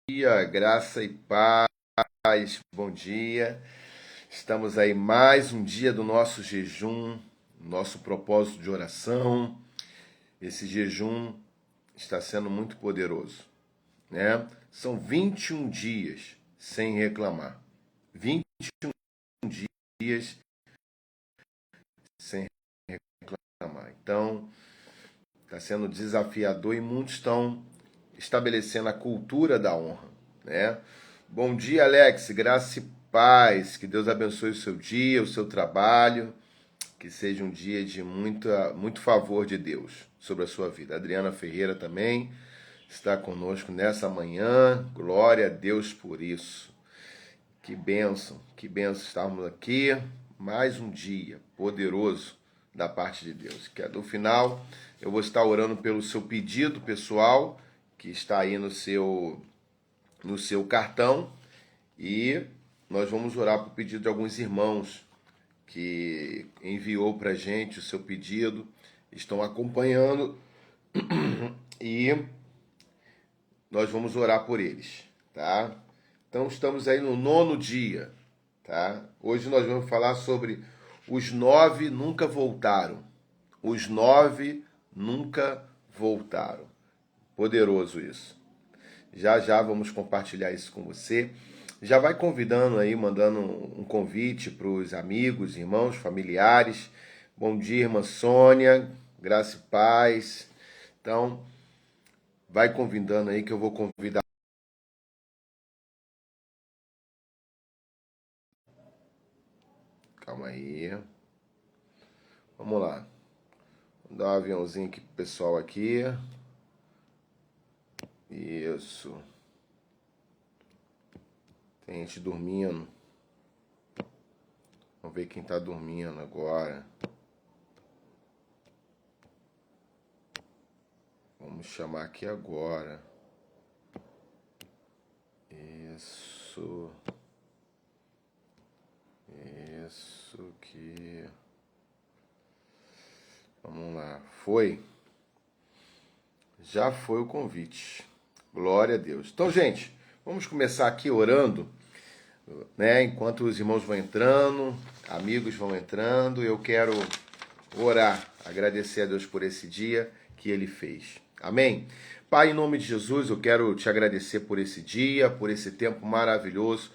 Dia, graça e paz, bom dia. Estamos aí mais um dia do nosso jejum, nosso propósito de oração. Esse jejum está sendo muito poderoso, né? São 21 dias sem reclamar. 21 dias sem reclamar. Então, está sendo desafiador e muitos estão estabelecendo a cultura da honra, né? Bom dia, Alex, graça e paz, que Deus abençoe o seu dia, o seu trabalho, que seja um dia de muito favor de Deus sobre a sua vida. A Adriana Ferreira também está conosco nessa manhã, glória a Deus por isso. Que bênção estarmos aqui, mais um dia poderoso da parte de Deus. Que no final eu vou estar orando pelo seu pedido pessoal, que está aí no seu cartão, e nós vamos orar por pedido de alguns irmãos que enviou para a gente o seu pedido, estão acompanhando e nós vamos orar por eles, tá? Então estamos aí no 9º dia, tá? Hoje nós vamos falar sobre os 9 nunca voltaram. Os 9 nunca voltaram. Poderoso isso. Já já vamos compartilhar isso com você. Já vai convidando aí, mandando um convite para os amigos, irmãos, familiares. Bom dia, irmã Sônia, graça e paz. Então, vai convidando aí que eu vou convidar. Calma aí. Vamos lá. Vou dar um aviãozinho aqui pro pessoal aqui. Isso. Tem gente dormindo. Vamos ver quem tá dormindo agora. Vamos chamar aqui agora. Isso. Isso aqui. Vamos lá. Foi? Já foi o convite. Glória a Deus. Então, gente, vamos começar aqui orando, né? Enquanto os irmãos vão entrando, amigos vão entrando, eu quero orar, agradecer a Deus por esse dia que Ele fez. Amém? Pai, em nome de Jesus, eu quero te agradecer por esse dia, por esse tempo maravilhoso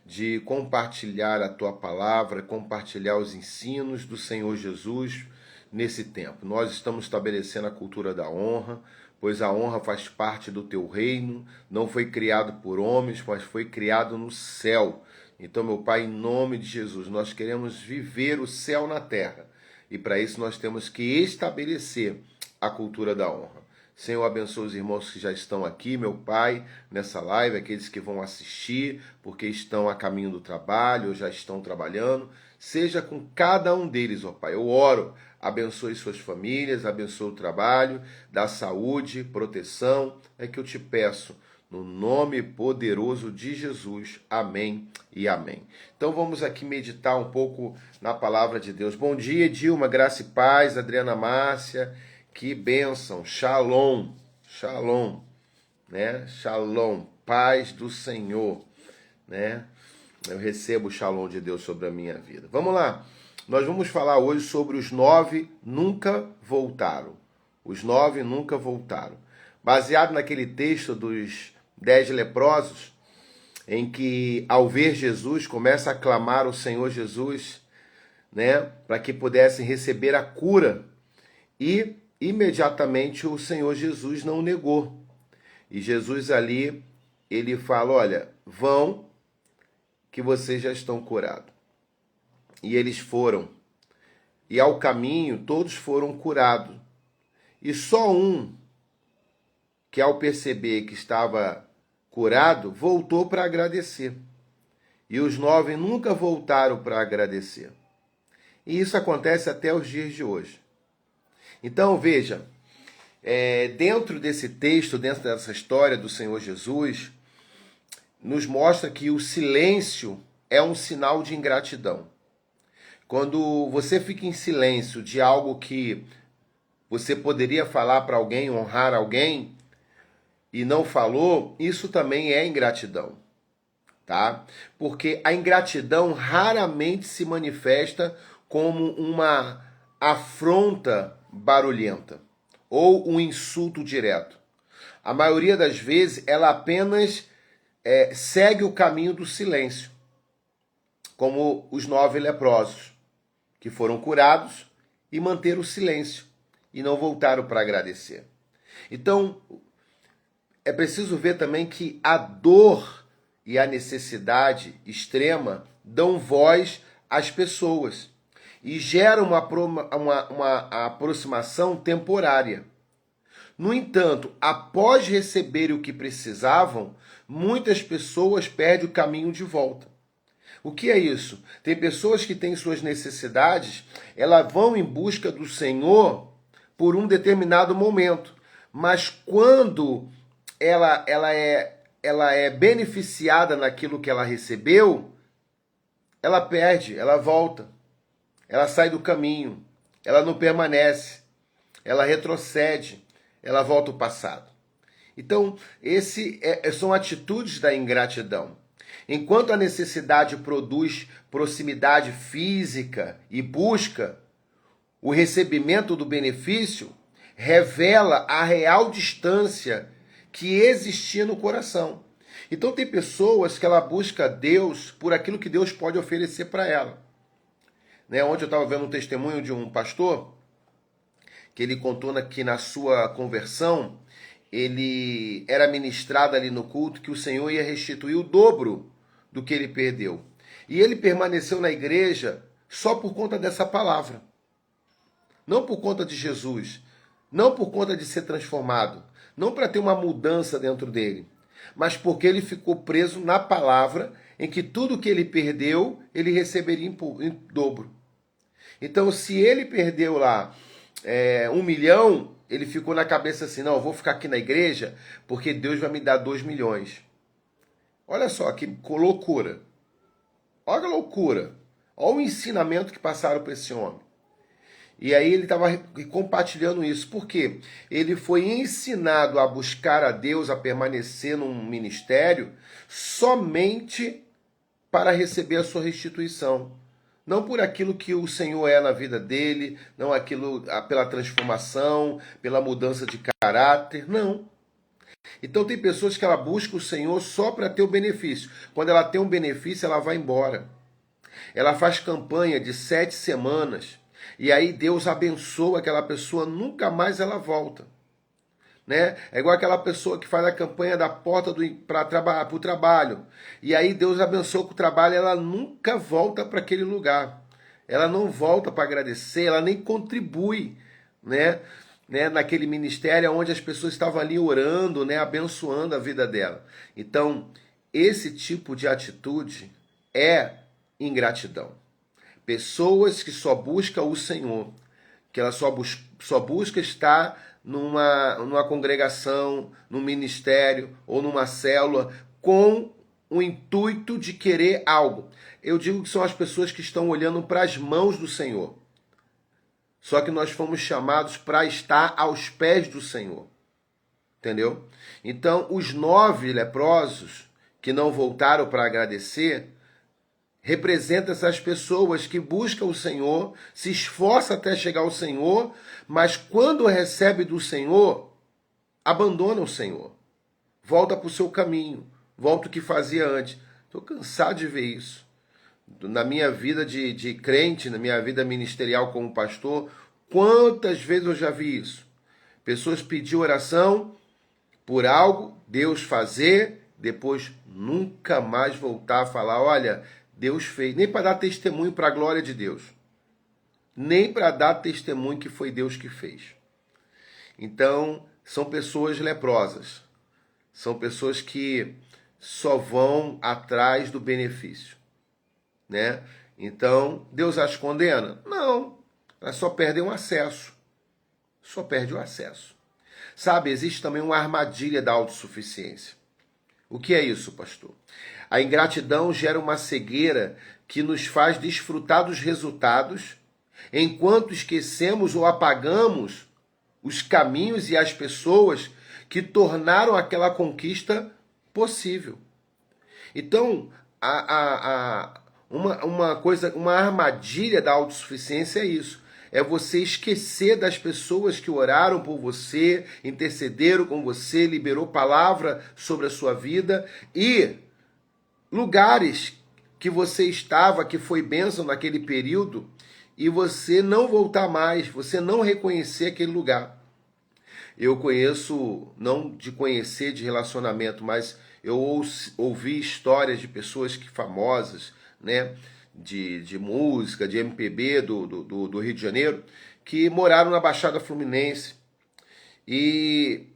de compartilhar a Tua palavra, compartilhar os ensinos do Senhor Jesus nesse tempo. Nós estamos estabelecendo a cultura da honra, pois a honra faz parte do Teu reino, não foi criado por homens, mas foi criado no céu. Então, meu Pai, em nome de Jesus, nós queremos viver o céu na terra. E para isso nós temos que estabelecer a cultura da honra. Senhor, abençoa os irmãos que já estão aqui, meu Pai, nessa live, aqueles que vão assistir, porque estão a caminho do trabalho ou já estão trabalhando. Seja com cada um deles, ó Pai. Eu oro, abençoe suas famílias, abençoe o trabalho, dá saúde, proteção. É que eu te peço, no nome poderoso de Jesus. Amém e amém. Então vamos aqui meditar um pouco na palavra de Deus. Bom dia, Dilma, graça e paz, Adriana Márcia, que bênção, shalom, shalom, né? Shalom, paz do Senhor, né? Eu recebo o shalom de Deus sobre a minha vida. Vamos lá, nós vamos falar hoje sobre os 9 nunca voltaram. Os 9 nunca voltaram. Baseado naquele texto dos 10 leprosos, em que, ao ver Jesus, começa a clamar o Senhor Jesus, né, para que pudessem receber a cura. E, imediatamente, o Senhor Jesus não negou. E Jesus ali, ele fala, olha, vão, que vocês já estão curados. E eles foram. E ao caminho, todos foram curados. E só um, que ao perceber que estava curado, voltou para agradecer. E os 9 nunca voltaram para agradecer. E isso acontece até os dias de hoje. Então, veja, dentro desse texto, dentro dessa história do Senhor Jesus, nos mostra que o silêncio é um sinal de ingratidão. Quando você fica em silêncio de algo que você poderia falar para alguém, honrar alguém, e não falou, isso também é ingratidão, tá? Porque a ingratidão raramente se manifesta como uma afronta barulhenta ou um insulto direto. A maioria das vezes ela apenas segue o caminho do silêncio, como os 9 leprosos, que foram curados e manteram o silêncio e não voltaram para agradecer. Então, é preciso ver também que a dor e a necessidade extrema dão voz às pessoas e geram uma aproximação temporária. No entanto, após receber o que precisavam, muitas pessoas perdem o caminho de volta. O que é isso? Tem pessoas que têm suas necessidades, elas vão em busca do Senhor por um determinado momento, mas quando ela é beneficiada naquilo que ela recebeu, ela perde, ela volta, ela sai do caminho, ela não permanece, ela retrocede, ela volta ao passado. Então, são atitudes da ingratidão. Enquanto a necessidade produz proximidade física e busca, o recebimento do benefício revela a real distância que existia no coração. Então tem pessoas que ela busca Deus por aquilo que Deus pode oferecer para ela. Ontem eu estava vendo um testemunho de um pastor que ele contou que na sua conversão ele era ministrado ali no culto que o Senhor ia restituir o dobro do que ele perdeu. E ele permaneceu na igreja só por conta dessa palavra. Não por conta de Jesus, não por conta de ser transformado, não para ter uma mudança dentro dele, mas porque ele ficou preso na palavra em que tudo que ele perdeu, ele receberia em dobro. Então, se ele perdeu lá 1 milhão, ele ficou na cabeça assim, não, eu vou ficar aqui na igreja porque Deus vai me dar 2 milhões. Olha só que loucura. Olha a loucura. Olha o ensinamento que passaram para esse homem. E aí ele estava compartilhando isso. Por quê? Ele foi ensinado a buscar a Deus, a permanecer num ministério, somente para receber a sua restituição. Não por aquilo que o Senhor é na vida dele, não pela transformação, pela mudança de caráter, não. Então tem pessoas que ela busca o Senhor só para ter o benefício. Quando ela tem um benefício, ela vai embora. Ela faz campanha de 7 semanas. E aí Deus abençoa aquela pessoa, nunca mais ela volta. É igual aquela pessoa que faz a campanha da porta para o trabalho. E aí Deus abençoa com o trabalho, ela nunca volta para aquele lugar. Ela não volta para agradecer, ela nem contribui, naquele ministério onde as pessoas estavam ali orando, abençoando a vida dela. Então, esse tipo de atitude é ingratidão. Pessoas que só buscam o Senhor, que ela só busca estar numa congregação, num ministério ou numa célula com o intuito de querer algo. Eu digo que são as pessoas que estão olhando para as mãos do Senhor. Só que nós fomos chamados para estar aos pés do Senhor. Entendeu? Então, os 9 leprosos que não voltaram para agradecer representa essas pessoas que buscam o Senhor, se esforça até chegar ao Senhor, mas quando recebe do Senhor, abandona o Senhor. Volta para o seu caminho, volta o que fazia antes. Estou cansado de ver isso. Na minha vida de crente, na minha vida ministerial como pastor, quantas vezes eu já vi isso? Pessoas pediam oração por algo, Deus fazer, depois nunca mais voltar a falar, olha, Deus fez, nem para dar testemunho para a glória de Deus. Nem para dar testemunho que foi Deus que fez. Então, são pessoas leprosas. São pessoas que só vão atrás do benefício. Então, Deus as condena? Não. Elas só perdem o acesso. Só perde o acesso. Sabe, existe também uma armadilha da autossuficiência. O que é isso, pastor? A ingratidão gera uma cegueira que nos faz desfrutar dos resultados, enquanto esquecemos ou apagamos os caminhos e as pessoas que tornaram aquela conquista possível. Então, uma armadilha da autossuficiência é isso. É você esquecer das pessoas que oraram por você, intercederam com você, liberou palavra sobre a sua vida e lugares que você estava, que foi bênção naquele período, e você não voltar mais, você não reconhecer aquele lugar. Eu conheço, não de conhecer de relacionamento, mas eu ouvi histórias de pessoas famosas, né, de música, de MPB do Rio de Janeiro, que moraram na Baixada Fluminense. E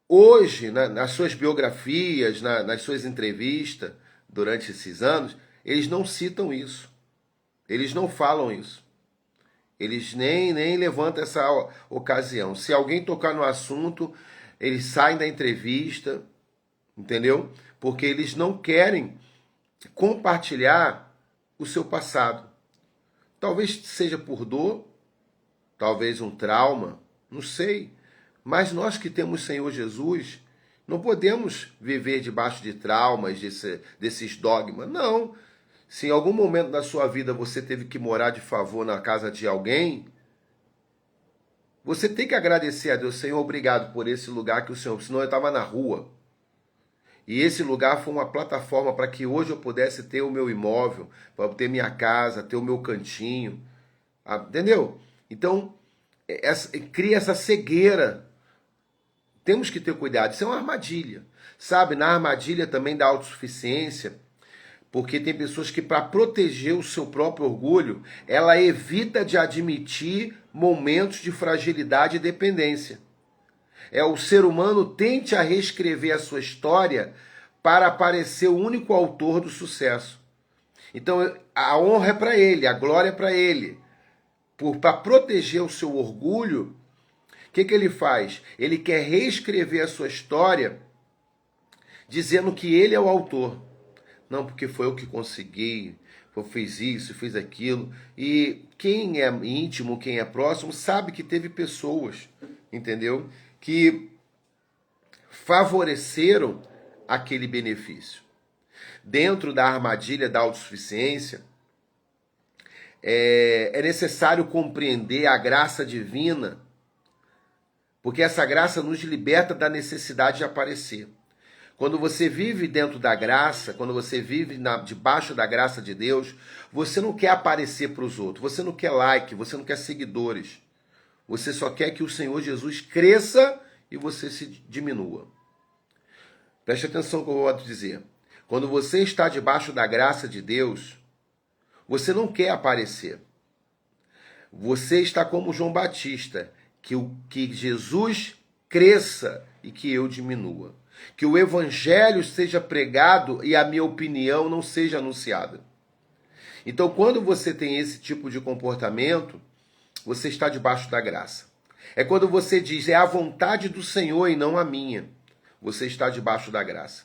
hoje, nas suas biografias, nas suas entrevistas, durante esses anos, eles não citam isso. Eles não falam isso. Eles nem levantam essa ocasião. Se alguém tocar no assunto, eles saem da entrevista, entendeu? Porque eles não querem compartilhar o seu passado. Talvez seja por dor, talvez um trauma, não sei. Mas nós que temos Senhor Jesus, não podemos viver debaixo de traumas, desses dogmas. Não. Se em algum momento da sua vida você teve que morar de favor na casa de alguém, você tem que agradecer a Deus. Senhor, obrigado por esse lugar que o Senhor... Senão eu estava na rua. E esse lugar foi uma plataforma para que hoje eu pudesse ter o meu imóvel, para ter minha casa, ter o meu cantinho. Entendeu? Então, cria essa cegueira. Temos que ter cuidado. Isso é uma armadilha. Sabe, na armadilha também da autossuficiência, porque tem pessoas que, para proteger o seu próprio orgulho, ela evita de admitir momentos de fragilidade e dependência. O ser humano tente a reescrever a sua história para parecer o único autor do sucesso. Então, a honra é para ele, a glória é para ele. Para proteger o seu orgulho, o que ele faz? Ele quer reescrever a sua história dizendo que ele é o autor. Não, porque foi eu que consegui, eu fiz isso, fiz aquilo. E quem é íntimo, quem é próximo, sabe que teve pessoas, entendeu? Que favoreceram aquele benefício. Dentro da armadilha da autossuficiência, é necessário compreender a graça divina, porque essa graça nos liberta da necessidade de aparecer. Quando você vive dentro da graça, quando você vive debaixo da graça de Deus, você não quer aparecer para os outros, você não quer like, você não quer seguidores. Você só quer que o Senhor Jesus cresça e você se diminua. Preste atenção no que eu vou dizer. Quando você está debaixo da graça de Deus, você não quer aparecer. Você está como João Batista, que Jesus cresça e que eu diminua. Que o evangelho seja pregado e a minha opinião não seja anunciada. Então, quando você tem esse tipo de comportamento, você está debaixo da graça. É quando você diz, é a vontade do Senhor e não a minha. Você está debaixo da graça.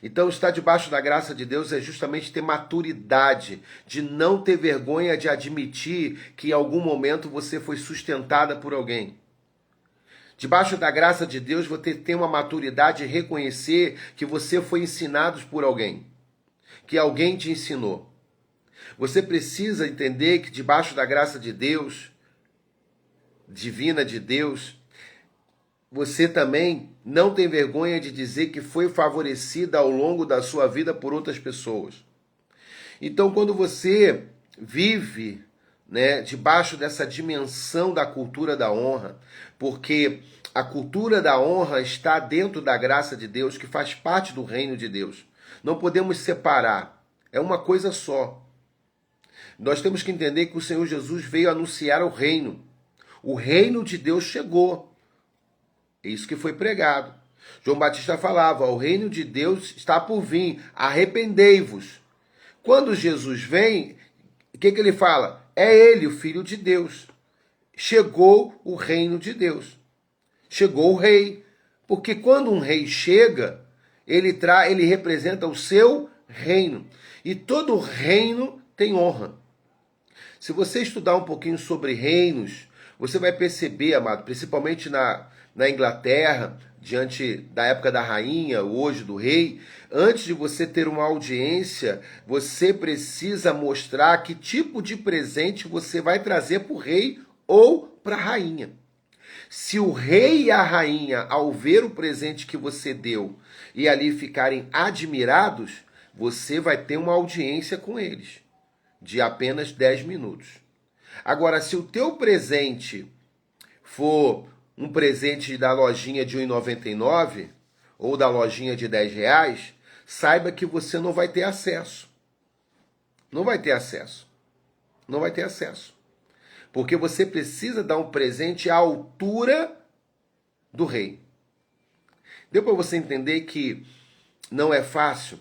Então, estar debaixo da graça de Deus é justamente ter maturidade, de não ter vergonha de admitir que em algum momento você foi sustentada por alguém. Debaixo da graça de Deus, você tem uma maturidade de reconhecer que você foi ensinado por alguém, que alguém te ensinou. Você precisa entender que debaixo da graça de Deus, divina de Deus, você também não tem vergonha de dizer que foi favorecida ao longo da sua vida por outras pessoas. Então, quando você vive, debaixo dessa dimensão da cultura da honra, porque a cultura da honra está dentro da graça de Deus, que faz parte do reino de Deus. Não podemos separar, é uma coisa só. Nós temos que entender que o Senhor Jesus veio anunciar o reino. O reino de Deus chegou. É isso que foi pregado. João Batista falava, o reino de Deus está por vir, arrependei-vos. Quando Jesus vem, o que ele fala? É ele, o Filho de Deus. Chegou o reino de Deus. Chegou o rei. Porque quando um rei chega, ele representa o seu reino. E todo reino tem honra. Se você estudar um pouquinho sobre reinos, você vai perceber, amado, principalmente na Inglaterra, diante da época da rainha, hoje do rei, antes de você ter uma audiência, você precisa mostrar que tipo de presente você vai trazer para o rei ou para a rainha. Se o rei e a rainha, ao ver o presente que você deu e ali ficarem admirados, você vai ter uma audiência com eles de apenas 10 minutos. Agora, se o teu presente for um presente da lojinha de R$ 1,99 ou da lojinha de R$ 10, saiba que você não vai ter acesso. Não vai ter acesso. Não vai ter acesso. Porque você precisa dar um presente à altura do rei. Deu para você entender que não é fácil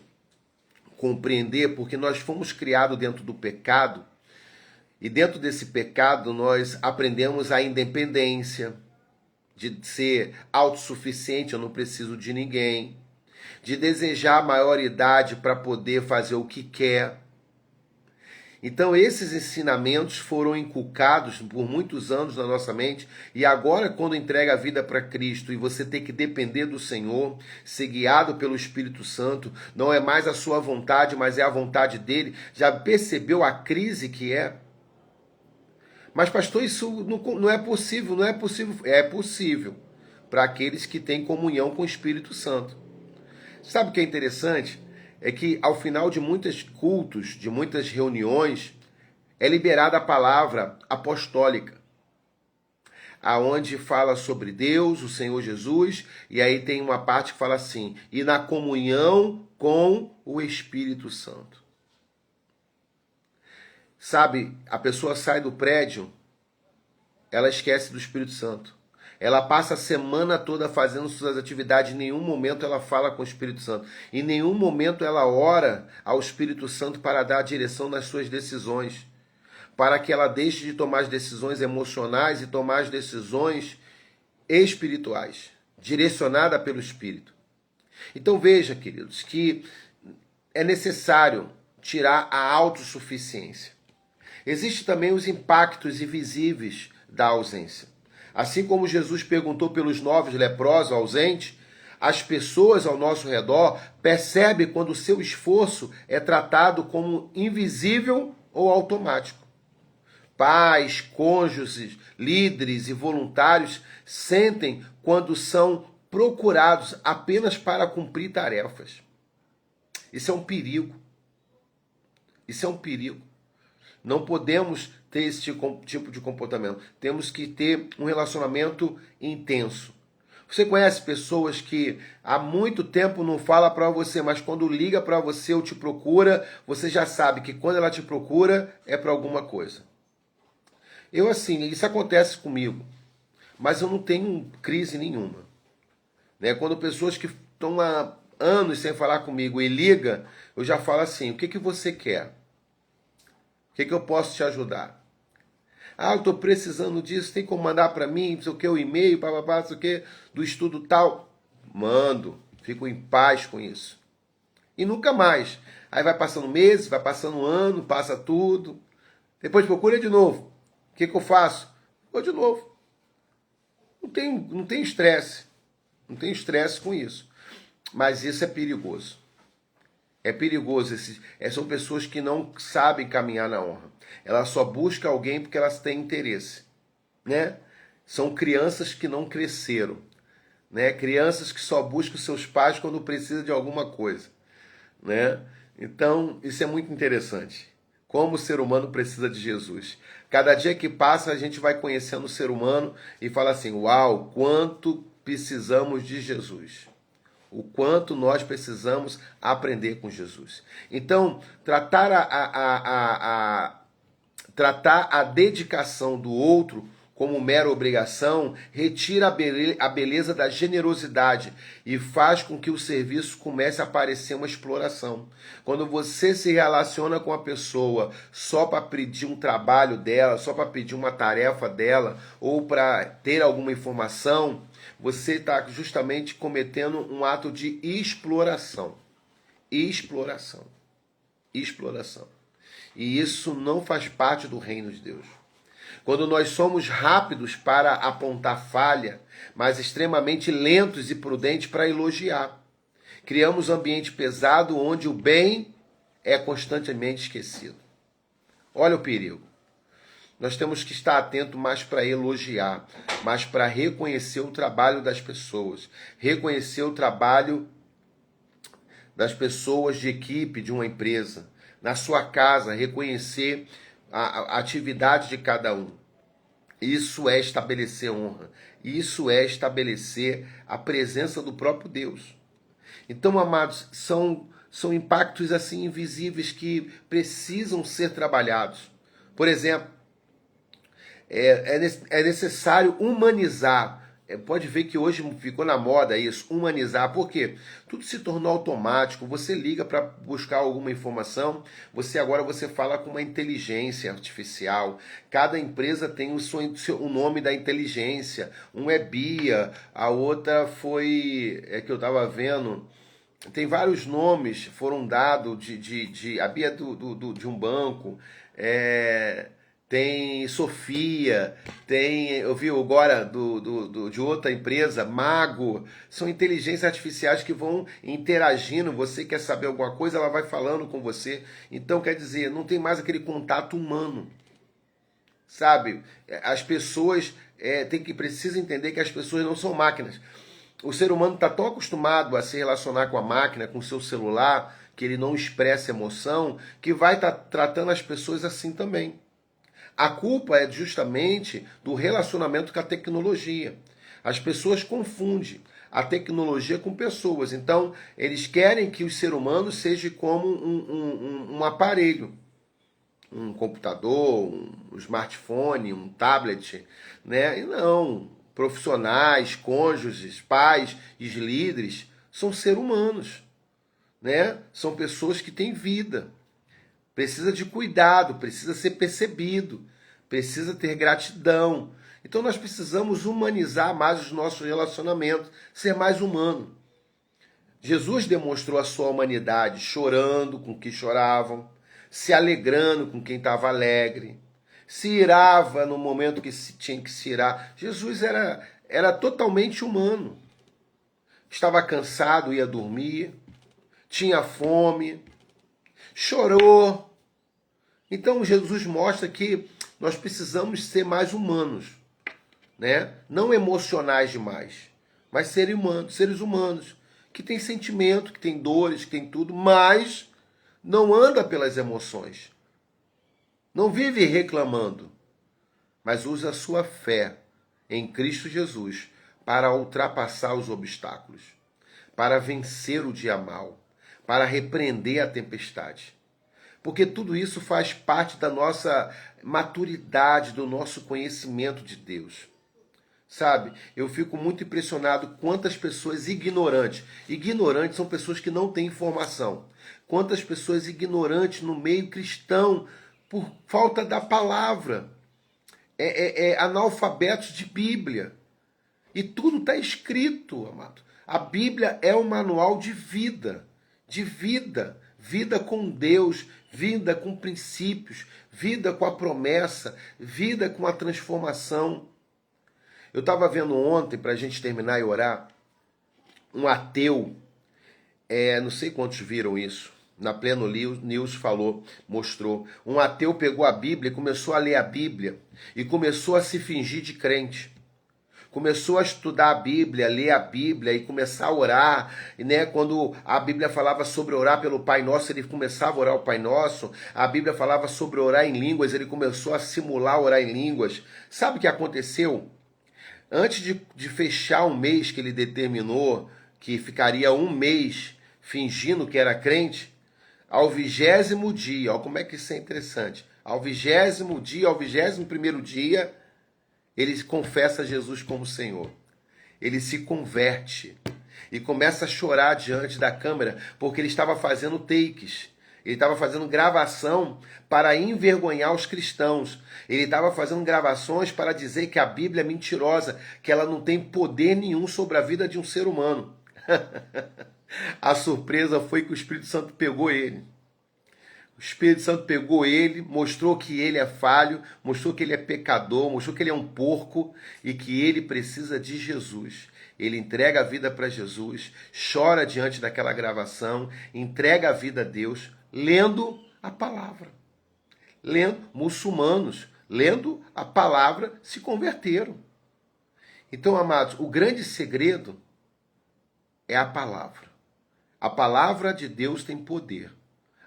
compreender, porque nós fomos criados dentro do pecado, e dentro desse pecado nós aprendemos a independência, de ser autossuficiente, eu não preciso de ninguém, de desejar a maioridade para poder fazer o que quer. Então esses ensinamentos foram inculcados por muitos anos na nossa mente, e agora quando entrega a vida para Cristo e você tem que depender do Senhor, ser guiado pelo Espírito Santo, não é mais a sua vontade, mas é a vontade dele. Já percebeu a crise que é? Mas pastor, isso não é possível, não é possível. É possível para aqueles que têm comunhão com o Espírito Santo. Sabe o que é interessante? É que ao final de muitos cultos, de muitas reuniões, é liberada a palavra apostólica, aonde fala sobre Deus, o Senhor Jesus, e aí tem uma parte que fala assim, e na comunhão com o Espírito Santo. Sabe, a pessoa sai do prédio, ela esquece do Espírito Santo. Ela passa a semana toda fazendo suas atividades, em nenhum momento ela fala com o Espírito Santo. Em nenhum momento ela ora ao Espírito Santo para dar a direção nas suas decisões. Para que ela deixe de tomar as decisões emocionais e tomar as decisões espirituais, direcionada pelo Espírito. Então veja, queridos, que é necessário tirar a autossuficiência. Existem também os impactos invisíveis da ausência. Assim como Jesus perguntou pelos 9 leprosos ausentes, as pessoas ao nosso redor percebem quando o seu esforço é tratado como invisível ou automático. Pais, cônjuges, líderes e voluntários sentem quando são procurados apenas para cumprir tarefas. Isso é um perigo. Isso é um perigo. Não podemos ter esse tipo de comportamento. Temos que ter um relacionamento intenso. Você conhece pessoas que há muito tempo não fala para você, mas quando liga para você ou te procura, você já sabe que quando ela te procura é para alguma coisa. Eu assim, isso acontece comigo, mas eu não tenho crise nenhuma. Né? Quando pessoas que estão há anos sem falar comigo e liga, eu já falo assim, o que você quer? O que eu posso te ajudar? Ah, eu estou precisando disso, tem como mandar para mim, não sei o que, o e-mail, papapá, não sei o que, do estudo tal. Mando, fico em paz com isso. E nunca mais. Aí vai passando meses, vai passando ano, passa tudo. Depois procura de novo. O que eu faço? Vou de novo. Não tem estresse. Não tem estresse com isso. Mas isso é perigoso. É perigoso. São pessoas que não sabem caminhar na honra. Elas só buscam alguém porque elas têm interesse. Né? São crianças que não cresceram. Né? Crianças que só buscam seus pais quando precisam de alguma coisa. Né? Então, isso é muito interessante. Como o ser humano precisa de Jesus. Cada dia que passa, a gente vai conhecendo o ser humano e fala assim, uau, quanto precisamos de Jesus. O quanto nós precisamos aprender com Jesus. Então, tratar a dedicação do outro como mera obrigação retira a beleza da generosidade e faz com que o serviço comece a parecer uma exploração. Quando você se relaciona com a pessoa só para pedir um trabalho dela, só para pedir uma tarefa dela ou para ter alguma informação, você está justamente cometendo um ato de exploração. Exploração. E isso não faz parte do reino de Deus. Quando nós somos rápidos para apontar falha, mas extremamente lentos e prudentes para elogiar. Criamos um ambiente pesado onde o bem é constantemente esquecido. Olha o perigo. Nós temos que estar atento mais para elogiar, mais para reconhecer o trabalho das pessoas, reconhecer o trabalho das pessoas de equipe de uma empresa, na sua casa, reconhecer a atividade de cada um. Isso é estabelecer honra. Isso é estabelecer a presença do próprio Deus. Então, amados, são impactos assim invisíveis que precisam ser trabalhados. Por exemplo, é necessário humanizar. Pode ver que hoje ficou na moda isso, humanizar. Por quê? Tudo se tornou automático. Você liga para buscar alguma informação, agora você fala com uma inteligência artificial. Cada empresa tem o nome da inteligência. Um é Bia, a outra foi... que eu estava vendo... Tem vários nomes foram dados a Bia de um banco, tem Sofia, eu vi agora de outra empresa, Mago. São inteligências artificiais que vão interagindo. Você quer saber alguma coisa, ela vai falando com você. Então, quer dizer, não tem mais aquele contato humano, sabe? As pessoas precisam entender que as pessoas não são máquinas. O ser humano está tão acostumado a se relacionar com a máquina, com o seu celular, que ele não expressa emoção, que vai estar tratando as pessoas assim também. A culpa é justamente do relacionamento com a tecnologia. As pessoas confundem a tecnologia com pessoas. Então, eles querem que o ser humano seja como um aparelho. Um computador, um smartphone, um tablet, né? E não... Profissionais, cônjuges, pais e líderes são seres humanos, né? São pessoas que têm vida. Precisa de cuidado, precisa ser percebido, precisa ter gratidão. Então nós precisamos humanizar mais os nossos relacionamentos, ser mais humano. Jesus demonstrou a sua humanidade chorando com quem choravam, se alegrando com quem estava alegre, se irava no momento que se tinha que se irar. Jesus era totalmente humano. Estava cansado, ia dormir, tinha fome, chorou. Então Jesus mostra que nós precisamos ser mais humanos, né? Não emocionais demais, mas seres humanos, que têm sentimento, que têm dores, que têm tudo, mas não anda pelas emoções. Não vive reclamando, mas usa a sua fé em Cristo Jesus para ultrapassar os obstáculos, para vencer o dia mau, para repreender a tempestade. Porque tudo isso faz parte da nossa maturidade, do nosso conhecimento de Deus. Sabe, eu fico muito impressionado quantas pessoas ignorantes. Ignorantes são pessoas que não têm informação. Quantas pessoas ignorantes no meio cristão por falta da palavra. Analfabetos de Bíblia. E tudo está escrito, amado. A Bíblia é um manual de vida. De vida. Vida com Deus, vida com princípios, vida com a promessa, vida com a transformação. Eu estava vendo ontem, para a gente terminar e orar, um ateu, não sei quantos viram isso, na Pleno News mostrou. Um ateu pegou a Bíblia e começou a ler a Bíblia e começou a se fingir de crente. Começou a estudar a Bíblia, ler a Bíblia e começar a orar, né? Quando a Bíblia falava sobre orar pelo Pai Nosso, ele começava a orar o Pai Nosso. A Bíblia falava sobre orar em línguas, ele começou a simular orar em línguas. Sabe o que aconteceu? Antes de fechar um mês que ele determinou, que ficaria um mês fingindo que era crente, ao 20º dia, olha como é que isso é interessante, ao 20º dia, ao 21º dia, ele confessa Jesus como Senhor. Ele se converte e começa a chorar diante da câmera, porque ele estava fazendo takes. Ele estava fazendo gravação para envergonhar os cristãos. Ele estava fazendo gravações para dizer que a Bíblia é mentirosa, que ela não tem poder nenhum sobre a vida de um ser humano. A surpresa foi que o Espírito Santo pegou ele. O Espírito Santo pegou ele, mostrou que ele é falho, mostrou que ele é pecador, mostrou que ele é um porco e que ele precisa de Jesus. Ele entrega a vida para Jesus, chora diante daquela gravação, entrega a vida a Deus, lendo a palavra. Muçulmanos, lendo a palavra, se converteram. Então, amados, o grande segredo é a palavra. A palavra de Deus tem poder.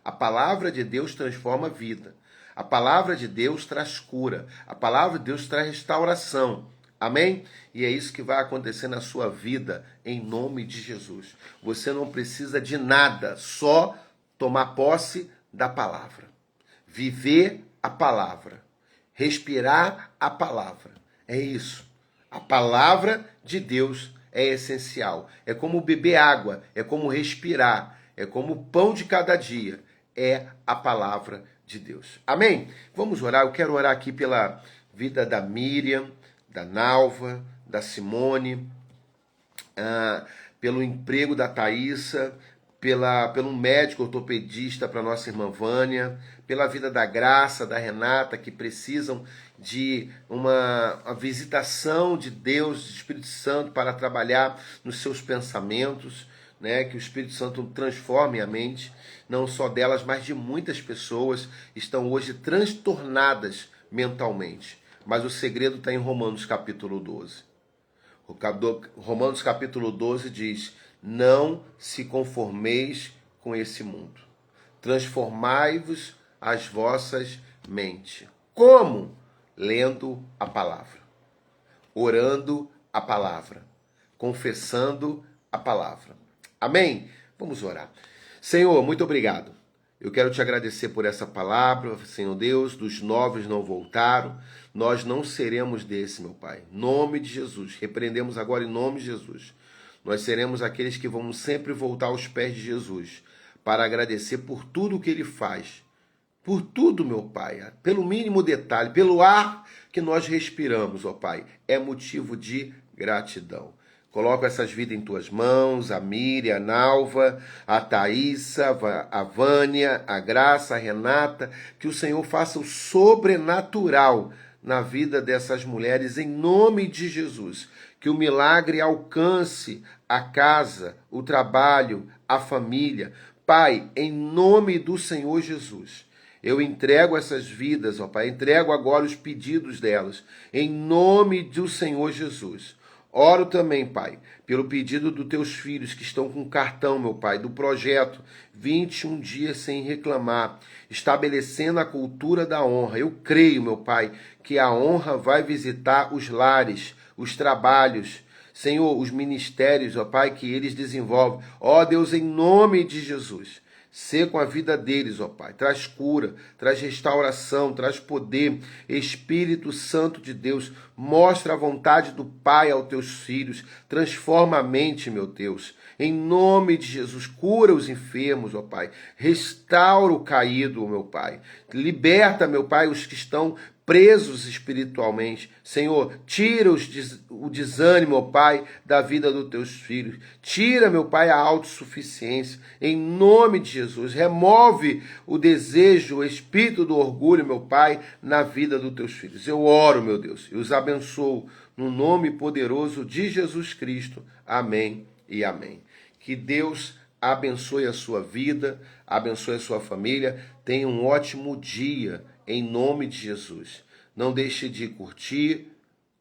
A palavra de Deus transforma a vida. A palavra de Deus traz cura. A palavra de Deus traz restauração. Amém? E é isso que vai acontecer na sua vida, em nome de Jesus. Você não precisa de nada, só tomar posse da palavra. Viver a palavra. Respirar a palavra. É isso. A palavra de Deus é essencial. É como beber água, é como respirar, é como o pão de cada dia. É a palavra de Deus. Amém? Vamos orar. Eu quero orar aqui pela vida da Miriam, da Nalva, da Simone, pelo emprego da Thaísa, pelo médico ortopedista para nossa irmã Vânia, pela vida da Graça, da Renata, que precisam de uma visitação de Deus, do Espírito Santo, para trabalhar nos seus pensamentos, né? Que o Espírito Santo transforme a mente, não só delas, mas de muitas pessoas estão hoje transtornadas mentalmente. Mas o segredo está em Romanos capítulo 12. Romanos capítulo 12 diz: não se conformeis com esse mundo. Transformai-vos as vossas mentes. Como? Lendo a palavra, orando a palavra, confessando a palavra. Amém? Vamos orar. Senhor, muito obrigado. Eu quero te agradecer por essa palavra, Senhor Deus, dos novos não voltaram. Nós não seremos desse, meu Pai. Em nome de Jesus. Repreendemos agora em nome de Jesus. Nós seremos aqueles que vamos sempre voltar aos pés de Jesus para agradecer por tudo que Ele faz. Por tudo, meu Pai, pelo mínimo detalhe, pelo ar que nós respiramos, ó Pai, é motivo de gratidão. Coloco essas vidas em tuas mãos, a Miriam, a Nalva, a Thaísa, a Vânia, a Graça, a Renata, que o Senhor faça o sobrenatural na vida dessas mulheres, em nome de Jesus. Que o milagre alcance a casa, o trabalho, a família. Pai, em nome do Senhor Jesus, eu entrego essas vidas, ó Pai, entrego agora os pedidos delas, em nome do Senhor Jesus. Oro também, Pai, pelo pedido dos teus filhos que estão com cartão, meu Pai, do projeto 21 dias sem reclamar, estabelecendo a cultura da honra. Eu creio, meu Pai, que a honra vai visitar os lares, os trabalhos, Senhor, os ministérios, ó Pai, que eles desenvolvem. Ó Deus, em nome de Jesus, sê com a vida deles, ó Pai. Traz cura, traz restauração, traz poder. Espírito Santo de Deus, mostra a vontade do Pai aos teus filhos. Transforma a mente, meu Deus. Em nome de Jesus, cura os enfermos, ó Pai. Restaura o caído, meu Pai. Liberta, meu Pai, os que estão presos espiritualmente. Senhor, tira o desânimo, ó Pai, da vida dos teus filhos. Tira, meu Pai, a autossuficiência. Em nome de Jesus, remove o desejo, o espírito do orgulho, meu Pai, na vida dos teus filhos. Eu oro, meu Deus, e os abençoo no nome poderoso de Jesus Cristo. Amém e amém. Que Deus abençoe a sua vida, abençoe a sua família. Tenha um ótimo dia, em nome de Jesus. Não deixe de curtir,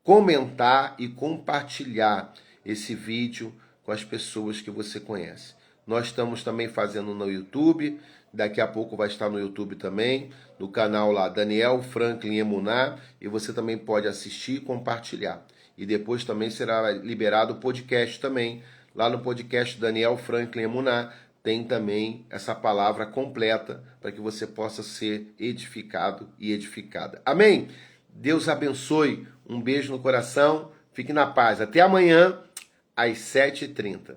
comentar e compartilhar esse vídeo com as pessoas que você conhece. Nós estamos também fazendo no YouTube, daqui a pouco vai estar no YouTube também, no canal lá Daniel Franklin Emuná, e você também pode assistir e compartilhar. E depois também será liberado o podcast também, lá no podcast Daniel Franklin Emuná, tem também essa palavra completa para que você possa ser edificado e edificada. Amém? Deus abençoe. Um beijo no coração. Fique na paz. Até amanhã, às 7h30.